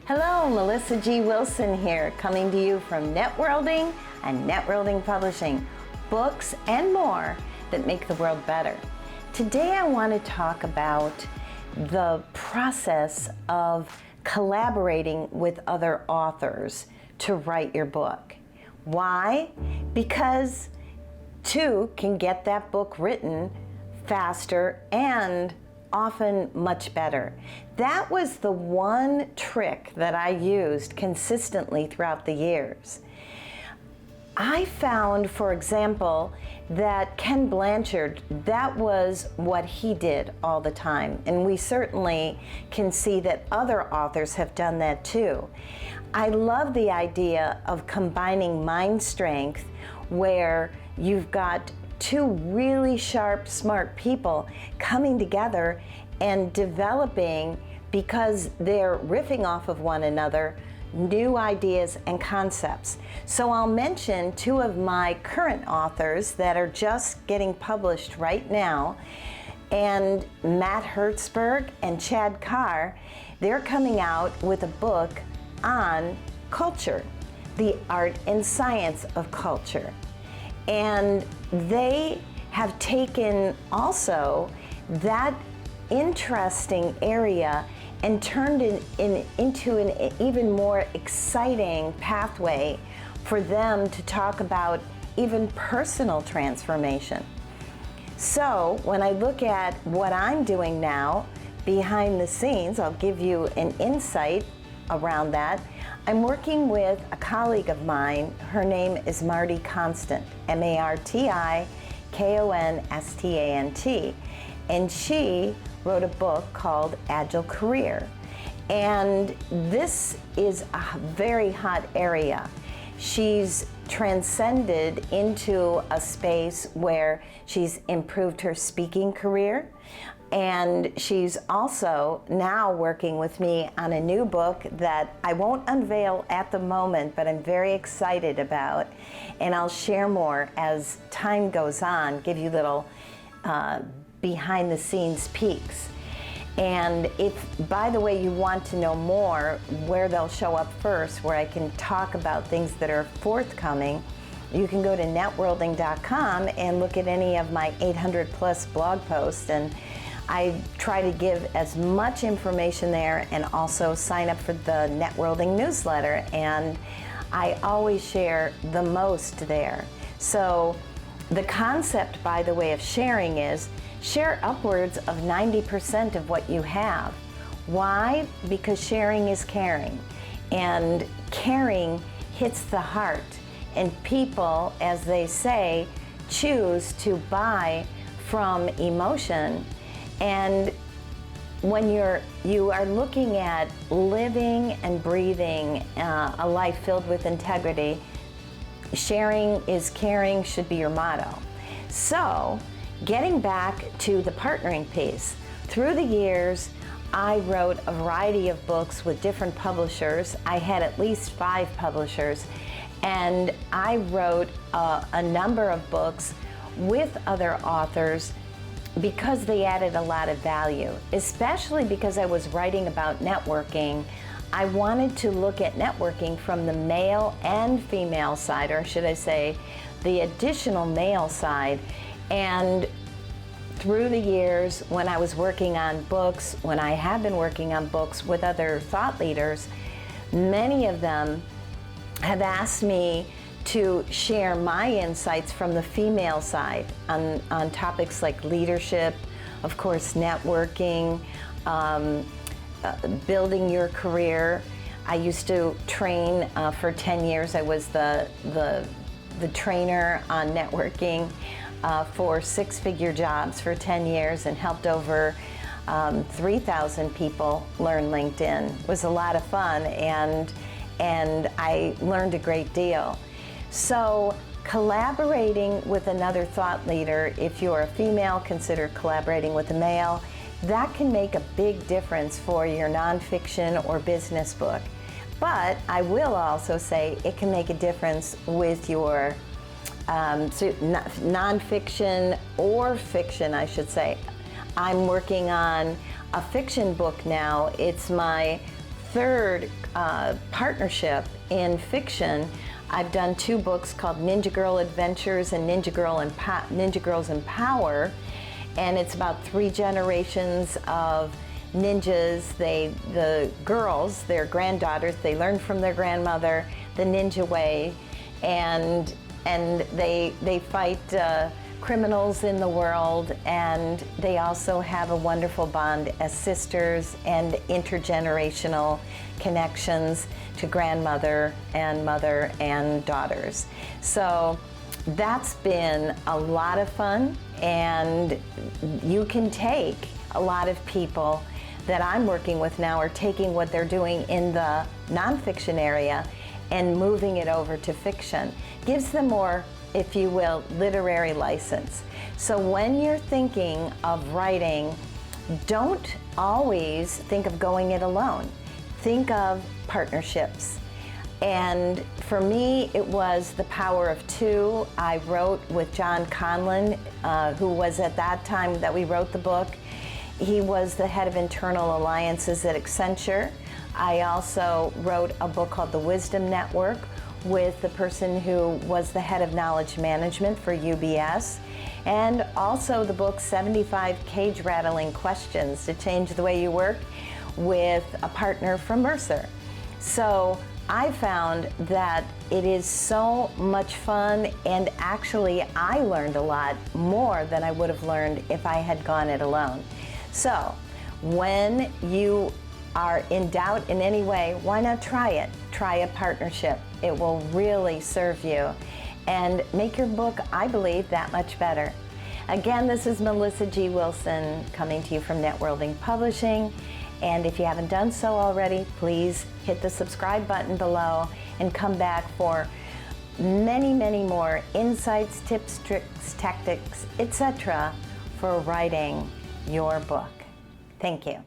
Hello, Melissa G. Wilson here, coming to you from Networlding and Networlding Publishing, books and more that make the world better. Today I want to talk about the process of collaborating with other authors to write your book. Why? Because two can get that book written faster and often much better. That was the one trick that I used consistently throughout the years. I found, for example, that Ken Blanchard, that was what he did all the time. And we certainly can see that other authors have done that too. I love the idea of combining mind strength where you've got two really sharp, smart people coming together and developing, because they're riffing off of one another, new ideas and concepts. So I'll mention two of my current authors that are just getting published right now, and Matt Hertzberg and Chad Carr. They're coming out with a book on culture, the art and science of culture. And they have taken also that interesting area and turned it into an even more exciting pathway for them to talk about even personal transformation. So when I look at what I'm doing now behind the scenes, I'll give you an insight around that. I'm working with a colleague of mine. Her name is Marti Constant, M-A-R-T-I-K-O-N-S-T-A-N-T. And she wrote a book called Agile Career. And this is a very hot area. She's transcended into a space where she's improved her speaking career. And she's also now working with me on a new book that I won't unveil at the moment, but I'm very excited about. And I'll share more as time goes on, give you little behind the scenes peeks. And if, by the way, you want to know more where they'll show up first, where I can talk about things that are forthcoming, you can go to networlding.com and look at any of my 800 plus blog posts. And I try to give as much information there, and also sign up for the Networlding newsletter, and I always share the most there. So the concept, by the way, of sharing is share upwards of 90% of what you have. Why? Because sharing is caring, and caring hits the heart, and people, as they say, choose to buy from emotion. And when you are looking at living and breathing a life filled with integrity, sharing is caring should be your motto. So, getting back to the partnering piece, through the years, I wrote a variety of books with different publishers. I had at least 5 publishers, and I wrote a number of books with other authors because they added a lot of value, especially because I was writing about networking. I wanted to look at networking from the male and female side, or should I say, the additional male side. And through the years, when I was working on books, when I have been working on books with other thought leaders, many of them have asked me to share my insights from the female side on topics like leadership, of course, networking, building your career. I used to train for 10 years. I was the trainer on networking for 6-figure jobs for 10 years, and helped over 3,000 people learn LinkedIn. It was a lot of fun, and I learned a great deal. So collaborating with another thought leader, if you're a female, consider collaborating with a male. That can make a big difference for your nonfiction or business book. But I will also say it can make a difference with your nonfiction or fiction, I should say. I'm working on a fiction book now. It's my third partnership in fiction, I've done 2 books called Ninja Girl Adventures and Ninja Girls in Power, and it's about 3 generations of ninjas. The girls, their granddaughters, they learn from their grandmother the ninja way, and they fight criminals in the world, and they also have a wonderful bond as sisters and intergenerational connections to grandmother and mother and daughters. So that's been a lot of fun, and you can take a lot of people that I'm working with now are taking what they're doing in the nonfiction area and moving it over to fiction. Gives them more, if you will, literary license. So when you're thinking of writing, don't always think of going it alone. Think of partnerships. And for me, it was the power of 2. I wrote with John Conlon, who was at that time that we wrote the book. He was the head of internal alliances at Accenture. I also wrote a book called The Wisdom Network with the person who was the head of knowledge management for UBS, and also the book 75 Cage Rattling Questions to Change the Way You Work with a partner from Mercer. So I found that it is so much fun, and actually I learned a lot more than I would have learned if I had gone it alone. So when you are in doubt in any way, why not try it? Try a partnership. It will really serve you and make your book, I believe, that much better. Again, this is Melissa G. Wilson coming to you from Networlding Publishing. And if you haven't done so already, please hit the subscribe button below and come back for many, many more insights, tips, tricks, tactics, etc. for writing your book. Thank you.